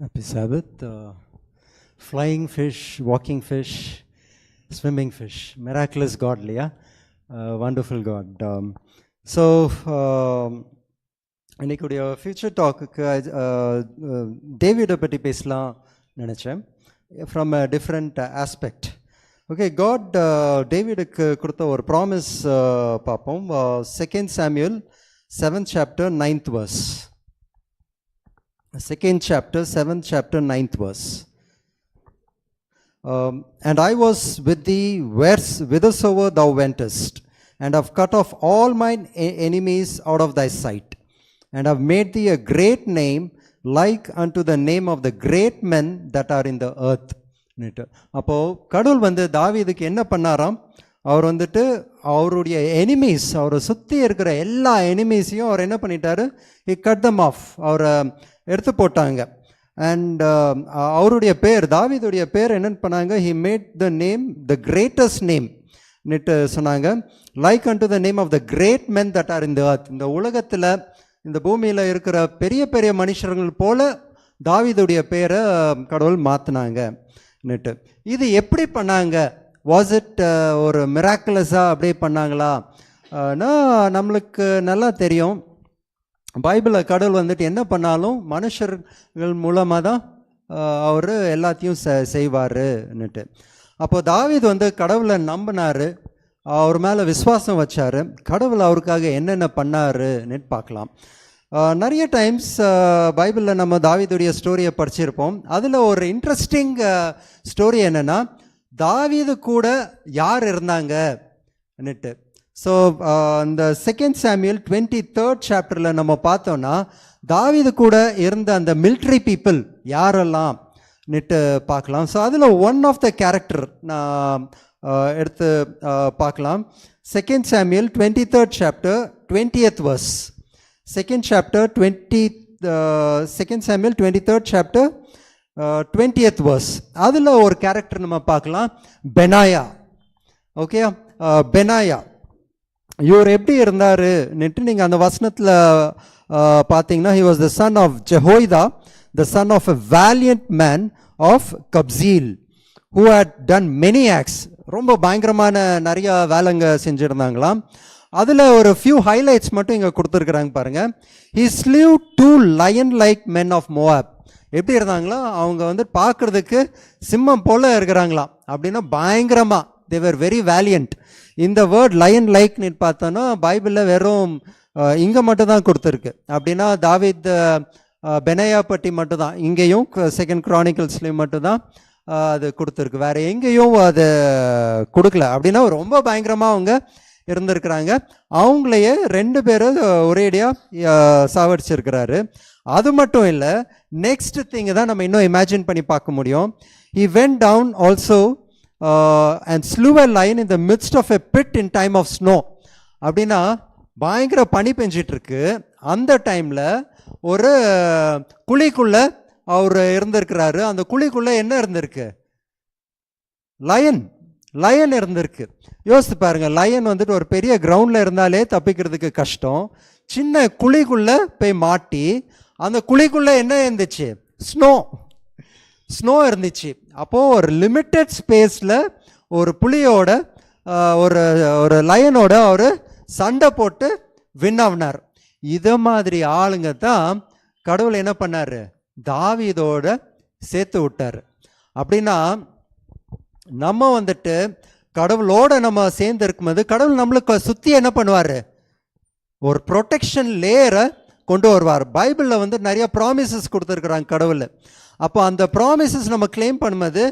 Happy Sabbath. Flying fish, walking fish, swimming fish. Miraculous God, Leah. Wonderful God. இன்னைக்குடைய future டாக்குக்கு டேவிடை பற்றி பேசலாம் நினச்சேன் from a different aspect. Okay, God டேவிடுக்கு கொடுத்த ஒரு ப்ராமிஸ் பார்ப்போம். 2 Samuel 7th chapter 9th verse. 2nd chapter 7th chapter 9th verse. And I was with thee whithersoever thou wentest, and have cut off all mine enemies out of thy sight, and have made thee a great name, like unto the name of the great men that are in the earth. அப்போ கடவுள் வந்து தாவீதுக்கு என்ன பண்ணாராம்? அவர் வந்துட்டு அவருடைய enemies, அவரை சுற்றி இருக்கிற எல்லா எனிமீஸையும் அவர் என்ன பண்ணிட்டாரு? he cut them off. அவரை எடுத்து போட்டாங்க. அண்ட் அவருடைய பேர், தாவீதுடைய பேர் என்னன்னு பண்ணாங்க? he made the name the greatest name ன்னுட்டு சொன்னாங்க. like unto the name of the great men that are in the earth. இந்த உலகத்தில், இந்த பூமியில் இருக்கிற பெரிய பெரிய மனுஷர்கள் போல தாவீதுடைய பேரை கடவுள் மாற்றினாங்க ன்னுட்டு. இது எப்படி பண்ணாங்க? வாஸ் இட் ஒரு மிராக்குலஸாக அப்படியே பண்ணாங்களா? நம்மளுக்கு நல்லா தெரியும், பைபிளில் கடவுள் வந்துட்டு என்ன பண்ணாலும் மனுஷர்கள் மூலமாக தான் அவர் எல்லாத்தையும் செய்வாருன்னுட்டு. அப்போது தாவீது வந்து கடவுளை நம்பினார், அவர் மேலே விசுவாசம் வச்சார். கடவுள் அவருக்காக என்னென்ன பண்ணாருன்னு பார்க்கலாம். நிறைய டைம்ஸ் பைபிளில் நம்ம தாவீதுடைய ஸ்டோரியை படிச்சிருப்போம். அதில் ஒரு இன்ட்ரெஸ்டிங் ஸ்டோரி என்னென்னா, தாவீது கூட யார் இருந்தாங்கன்னுட்டு. ஸோ இந்த 2 Samuel 23rd chapterல நம்ம பார்த்தோன்னா, தாவீது கூட இருந்த அந்த மிலிட்ரி பீப்புள் யாரெல்லாம் ன்னுட்டு பார்க்கலாம். ஸோ அதில் ஒன் ஆஃப் த கேரக்டர் நான் எடுத்து பார்க்கலாம். 2 Samuel 23rd chapter 20th verse. 2 Samuel 23rd chapter 20th verse. அதில் ஒரு கேரக்டர் நம்ம பார்க்கலாம், பெனாயா. ஓகே, பெனாயா இவர் எப்படி இருந்தாருன்னுட்டு நீங்கள் அந்த வசனத்தில் பார்த்தீங்கன்னா, he was the son of Jehoiada, the son of a valiant man of Kabzeel, who had done many acts. ரொம்ப பயங்கரமான நிறைய வேலைங்க செஞ்சுருந்தாங்களாம். அதில் ஒரு ஃபியூ ஹைலைட்ஸ் மட்டும் இங்கே கொடுத்துருக்குறாங்க பாருங்கள். he slew 2 lion-like men of Moab. எப்படி இருந்தாங்களா? அவங்க வந்து பார்க்குறதுக்கு சிம்மம் போல் இருக்கிறாங்களாம். அப்படின்னா பயங்கரமாக, they were very valiant. இந்த வேர்ட் லயன் லைக்னு பார்த்தோன்னா பைபிளில் வெறும் இங்கே மட்டும் தான் கொடுத்துருக்கு. அப்படின்னா தாவீத் பெனாயா பற்றி மட்டும்தான், இங்கேயும் 2 Chroniclesலையும் மட்டும்தான் அது கொடுத்துருக்கு, வேறு எங்கேயும் அது கொடுக்கல. அப்படின்னா ரொம்ப பயங்கரமாக அவங்க இருந்திருக்கிறாங்க. அவங்களையே 2 பேரும் ஒரேடியாக சாவடிச்சிருக்கிறாரு. அது மட்டும் இல்லை, நெக்ஸ்ட் திங் தான் நம்ம இன்னும் இமேஜின் பண்ணி பார்க்க முடியும். he went down also and slew a lion in the midst of a pit in time of snow. அப்படின்னா பயங்கர பனி பெஞ்சிட்ருக்கு. அந்த டைமில் ஒரு குழிக்குள்ளே அவர் இருந்திருக்கிறாரு. அந்த குழிக்குள்ளே என்ன இருந்திருக்கு? லயன் இருந்திருக்கு. யோசித்து பாருங்கள், லயன் வந்துட்டு ஒரு பெரிய கிரவுண்டில் இருந்தாலே தப்பிக்கிறதுக்கு கஷ்டம். சின்ன குழிக்குள்ளே போய் மாட்டி, அந்த குழிக்குள்ளே என்ன இருந்துச்சு? ஸ்னோ இருந்துச்சு. அப்போது ஒரு லிமிட்டட் ஸ்பேஸில் ஒரு புலியோட ஒரு லயனோட அவர் சண்டை போட்டு வின் ஆனார். இதை மாதிரி ஆளுங்க தான் கடவுள் என்ன பண்ணார்? தாவீதோட சேர்த்து விட்டார். அப்படின்னா நம்ம வந்துட்டு கடவுளோட நம்ம சேர்ந்து இருக்கும்போது கடவுள் நம்மளுக்கு சுற்றி என்ன பண்ணுவார்? ஒரு ப்ரொடெக்ஷன் லேயரை கொண்டு வருவார். பைபிளில் வந்து நிறைய ப்ராமிசஸ் கொடுத்துருக்குறாங்க கடவுள். அப்போ அந்த ப்ராமிசஸ் நம்ம கிளைம் பண்ணும்போது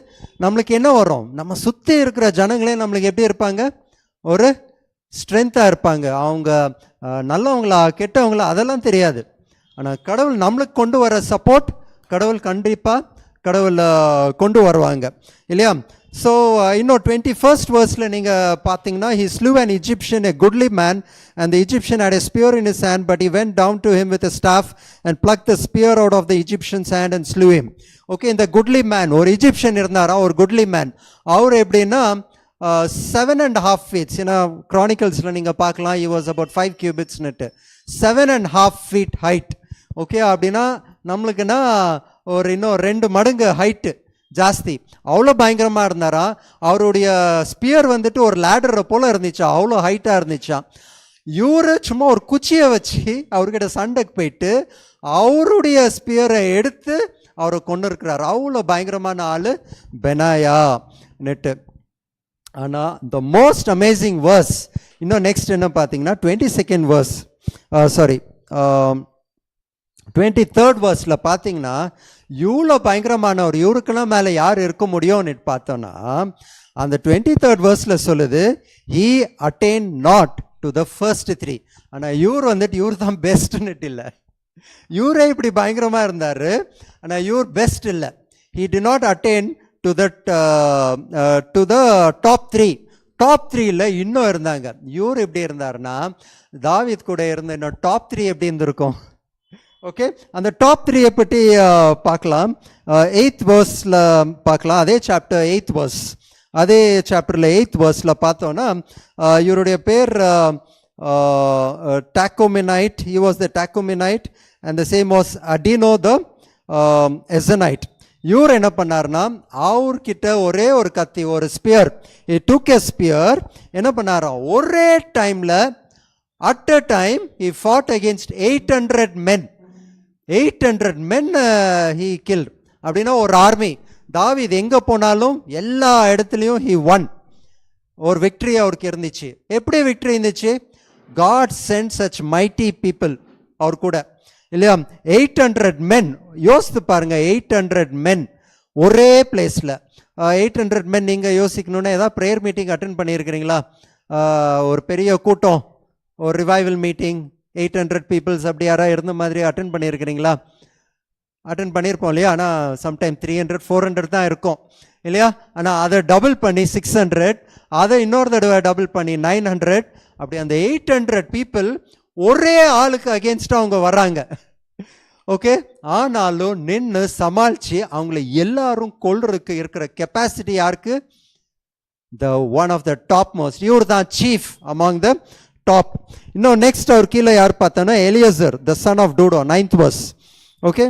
நம்மளுக்கு என்ன வரும்? நம்ம சுற்றி இருக்கிற ஜனங்களே நம்மளுக்கு எப்படி இருப்பாங்க? ஒரு ஸ்ட்ரென்த்தாக இருப்பாங்க. அவங்க நல்லவங்களா கெட்டவங்களா அதெல்லாம் தெரியாது. ஆனால் கடவுள் நம்மளுக்கு கொண்டு வர சப்போர்ட் கடவுள் கண்டிப்பாக கடவுள் கொண்டு வருவாங்க இல்லையா? ஸோ இன்னும் 21st verseல நீங்கள் பார்த்தீங்கன்னா, he slew an Egyptian, a goodly man, and the Egyptian had a spear in his hand, but he went down to him with a staff and plucked the spear out of the Egyptian's hand and slew him. Okay, இந்த goodly man, ஒரு Egyptian இருந்தாரா, ஒரு goodly man. அவர் எப்படின்னா 7.5 feet. ஏன்னா Chroniclesல நீங்கள் பார்க்கலாம், he was about 5 cubits ன்னுட்டு. 7.5 feet height. Okay, அப்படின்னா நம்மளுக்குன்னா இன்னும் 2 மடங்கு ஹைட்டு ஜாஸ்தி. அவ்வளோ பயங்கரமாக இருந்தாராம். அவருடைய ஸ்பியர் வந்துட்டு ஒரு லேடரை போல் இருந்துச்சா, அவ்வளோ ஹைட்டாக இருந்துச்சான். இவரு சும்மா ஒரு குச்சியை வச்சு அவர்கிட்ட சண்டைக்கு போயிட்டு அவருடைய ஸ்பியரை எடுத்து அவரை கொண்டு இருக்கிறார். அவ்வளோ பயங்கரமான ஆள் பெனாயா நெட்டு. ஆனால் த மோஸ்ட் அமேசிங் வேர்ஸ் இன்னும் நெக்ஸ்ட் என்ன பார்த்தீங்கன்னா 22nd verse, 23rd verseல பார்த்தீங்கன்னா இவ்வளோ பயங்கரமானவர், இவருக்கெல்லாம் மேலே யார் இருக்க முடியும்னு பார்த்தோன்னா அந்த 23rd verseல சொல்லுது he attained not to the first 3. ஆனால் இவர் வந்துட்டு இவர் தான் பெஸ்ட்னு இல்லை, இவரே இப்படி பயங்கரமாக இருந்தார், ஆனால் இவர் பெஸ்ட் இல்லை. he did not attain to the top 3. Top 3ல இன்னும் இருந்தாங்க. இவர் எப்படி இருந்தாருன்னா தாவீத் கூட இருந்த இன்னும் டாப் 3 எப்படி இருந்திருக்கும். ஓகே, அந்த டாப் 3 பற்றி பார்க்கலாம். 8th verseல பார்க்கலாம். அதே சாப்டர் 8th verse, அதே சாப்டரில் 8th verseல பார்த்தோன்னா இவருடைய பேர் டாக்கோமினைட். he was the Tacomenite and the same was Adino the Ezonite. இவர் என்ன பண்ணார்னா அவர்கிட்ட ஒரே ஒரு கத்தி, ஒரு sphere, he took a spear. என்ன பண்ணாரா ஒரே டைம்ல at a time he fought against 800 men. 800 men he killed. அப்படின்னா ஒரு ஆர்மி. தாவீது எங்க போனாலும் எல்லா இடத்துலையும் he won. ஒரு விக்டரி அவருக்கு இருந்துச்சு. எப்படி விக்டரி இருந்துச்சு? God sent such mighty people அவர் கூட இல்லையா. 800 men, யோசித்து பாருங்க, 800 men ஒரே பிளேஸில். 800 men நீங்கள் யோசிக்கணுன்னா ஏதாவது ப்ரேயர் மீட்டிங் அட்டென்ட் பண்ணியிருக்கிறீங்களா? ஒரு பெரிய கூட்டம், ஒரு ரிவைவல் மீட்டிங், 800 பீப்புள்ஸ் அப்படி யாராவது இருந்த மாதிரி அட்டென்ட் பண்ணியிருக்கிறீங்களா? அட்டென்ட் பண்ணியிருப்போம் இல்லையா. ஆனால் சம்டைம் 300 400 தான் இருக்கும் இல்லையா. ஆனால் அதை டபுள் பண்ணி 600, அதை இன்னொரு தடவை டபுள் பண்ணி 900, அப்படி அந்த 800 பீப்புள் ஒரே ஆளுக்கு அகேன்ஸ்டாக அவங்க வர்றாங்க. ஓகே, ஆனாலும் நின்று சமாளித்து அவங்கள எல்லாரும் கொல்றதுக்கு இருக்கிற கெப்பாசிட்டி யாருக்கு? The one of the top most. இவர் தான் சீஃப் அமாங் த டாப். இன்னும் நெக்ஸ்ட் அவர் கீழே யார் பார்த்தோன்னா Eleazar the son of Dodo, 9th verse. Okay,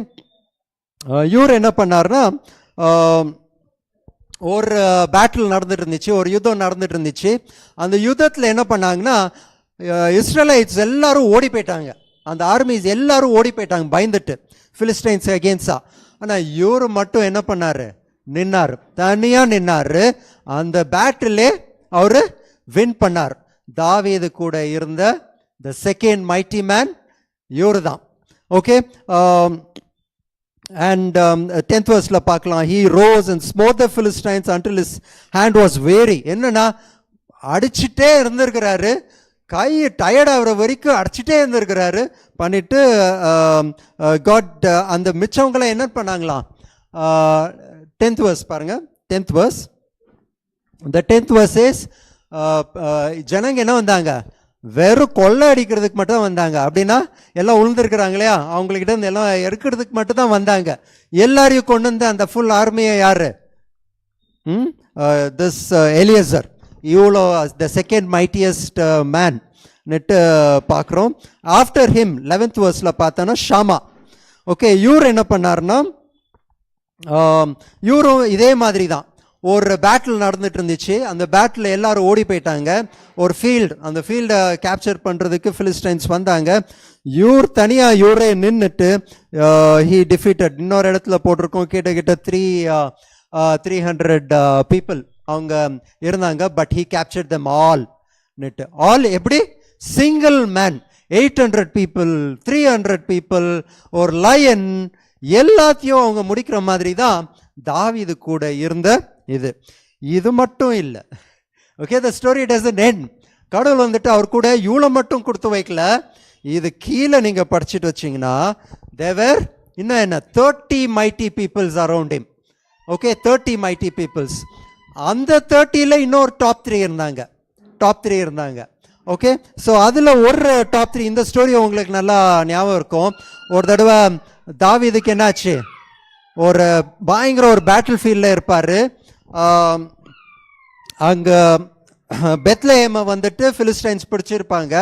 இவர் என்ன பண்ணார்னா ஒரு பேட்டில் நடந்துட்டு இருந்துச்சு, ஒரு யுத்தம் நடந்துட்டு இருந்துச்சு. அந்த யுத்தத்தில் என்ன பண்ணாங்கன்னா இஸ்ரேலைட்ஸ் எல்லாரும் ஓடி போயிட்டாங்க. அந்த ஆர்மிஸ் எல்லாரும் ஓடி போயிட்டாங்க பயந்துட்டு பிலிஸ்டைன்ஸ் அகேன்ஸ்டா. ஆனால் இவர் மட்டும் என்ன பண்ணாரு? நின்னார், தனியாக நின்னார். அந்த பேட்டிலே அவர் வின் பண்ணார். தாவீது கூட இருந்த த செகண்ட் மைட்டி மேன் இவர் தான். ஓகே, அண்ட் 10th verseல பார்க்கலாம். he rose and smote the Philistines until his hand was weary. என்னன்னா அடிச்சுட்டே இருந்திருக்கிறாரு, கை டயர்ட் ஆகிற வரைக்கும் அடிச்சுட்டே இருந்திருக்கிறாரு. பண்ணிட்டு காட் அந்த மிச்சவங்களை என்ன பண்ணாங்களாம்? 10th verse பாருங்க. 10th verse, the 10th verse is ஜனங்க என்ன வந்தாங்க? வெறும் கொள்ளை அடிக்கிறதுக்கு மட்டும் தான் வந்தாங்க. அப்படின்னா எல்லாம் உழுந்துருக்கிறாங்க இல்லையா, அவங்கக்கிட்ட இருந்து எல்லாம் எடுக்கிறதுக்கு மட்டும் தான் வந்தாங்க. எல்லாரையும் கொண்டு வந்து அந்த ஃபுல் ஆர்மியை யாரு? திஸ் எலியசர், இவ்வளோ the second mightiest man net பார்க்குறோம். ஆஃப்டர் ஹிம் 11th verseல பார்த்தோன்னா ஷாமா. ஓகே, இவர் என்ன பண்ணார்னா இவரும் இதே மாதிரி தான். ஒரு பேட்டில் நடந்துட்டு இருந்துச்சு. அந்த பேட்டில் எல்லாரும் ஓடி போயிட்டாங்க. ஒரு ஃபீல்டு, அந்த ஃபீல்டை கேப்சர் பண்ணுறதுக்கு ஃபிலிஸ்டைன்ஸ் வந்தாங்க. இவர் தனியாக இவரே நின்றுட்டு ஹீ டிஃபீட்டட். இன்னொரு இடத்துல போட்டிருக்கோம் கிட்ட 300 பீப்புள் அவங்க இருந்தாங்க. But he captured them all net. All எப்படி? Single man. 800 பீப்புள், 300 பீப்புள், ஒரு லயன், எல்லாத்தையும் அவங்க முடிக்கிற மாதிரி தான் தாவீது கூட இருந்த இது மட்டும் இல்லை. Okay, the story doesn't end. கடவுள் வந்துட்டு அவர் கூட இவ்வளோ மட்டும் கொடுத்து வைக்கல. இது கீழே நீங்கள் படிச்சுட்டு வச்சிங்கன்னா தேவர் இன்னும் என்ன 30 mighty peoples around him. Okay, 30 mighty peoples. அந்த 30ல இன்னொரு டாப் 3 இருந்தாங்க. ஓகே, ஸோ அதில் ஒரு டாப் 3. இந்த ஸ்டோரி உங்களுக்கு நல்லா ஞாபகம் இருக்கும். ஒரு தடவை தாவீதுக்கு என்னாச்சு? ஒரு பயங்கர ஒரு பேட்டில் ஃபீல்டில் இருப்பார். அங்கே பெத்லஹேமை வந்துட்டு ஃபிலிஸ்டைன்ஸ் பிடிச்சிருப்பாங்க.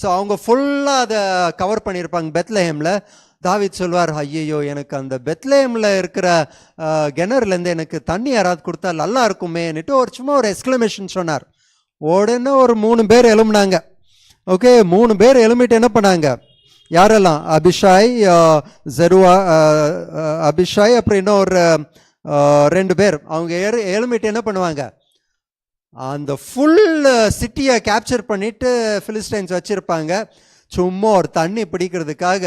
ஸோ அவங்க ஃபுல்லாக அதை கவர் பண்ணியிருப்பாங்க பெத்லஹேமில். தாவீது சொல்வார், ஐயையோ எனக்கு அந்த பெத்லஹேமில் இருக்கிற கிணறுலேருந்து எனக்கு தண்ணி யாராவது கொடுத்தா நல்லா இருக்குமேன்னுட்டு சும்மா ஒரு எக்ஸ்க்ளமேஷன் சொன்னார். உடனே ஒரு 3 பேர் எழும்புனாங்க. ஓகே, 3 பேர் எழும்பிட்டு என்ன பண்ணாங்க? யாரெல்லாம்? அபிஷாய், ஜெருவா, அபிஷாய், அப்புறம் இன்னும் ஒரு 2 பேர். அவங்க எழும்பிட்டு என்ன பண்ணுவாங்க? அந்த ஃபுல் சிட்டியை கேப்சர் பண்ணிட்டு பிலிஸ்டைன்ஸ் வச்சிருப்பாங்க. சும்மா ஒரு தண்ணி பிடிக்கிறதுக்காக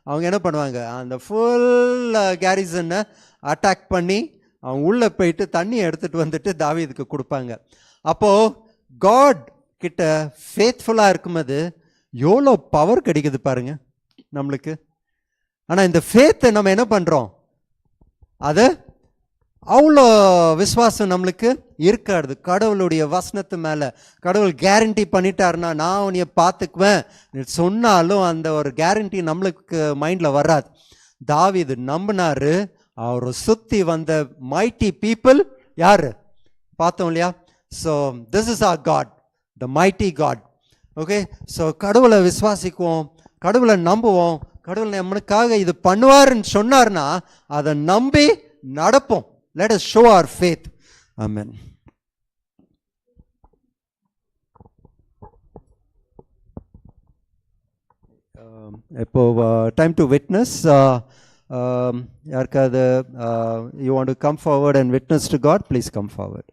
அவங்க என்ன பண்ணுவாங்க? அந்த ஃபுல் கேரிசனை அட்டாக் பண்ணி அவங்க உள்ளே போயிட்டு தண்ணியை எடுத்துகிட்டு வந்துட்டு தாவீதுக்கு கொடுப்பாங்க. அப்போது காட் கிட்ட ஃபேத்ஃபுல்லாக இருக்கும்போது எவ்வளோ பவர் கிடைக்குது பாருங்க நம்மளுக்கு. ஆனால் இந்த ஃபேத்தை நம்ம என்ன பண்ணுறோம்? அதை அவ்வளோ விசுவாசம் நம்மளுக்கு இருக்காது. கடவுளுடைய வசனத்து மேலே கடவுள் கேரண்டி பண்ணிட்டாருன்னா நான் உன்னைய பார்த்துக்குவேன் சொன்னாலும் அந்த ஒரு கேரண்டி நம்மளுக்கு மைண்டில் வராது. தாவீது நம்பினாரு. அவரை சுற்றி வந்த மைட்டி பீப்புள் யார் பார்த்தோம் இல்லையா? So this is our God, the mighty God. Okay, so கடவுளை விசுவாசிக்குவோம், கடவுளை நம்புவோம். கடவுள் நம்மளுக்காக இது பண்ணுவாருன்னு சொன்னார்னா அதை நம்பி நடப்போம். Let us show our faith. Amen. இப்போ time to witness. யாருக்காவது you want to come forward and witness to God, please come forward.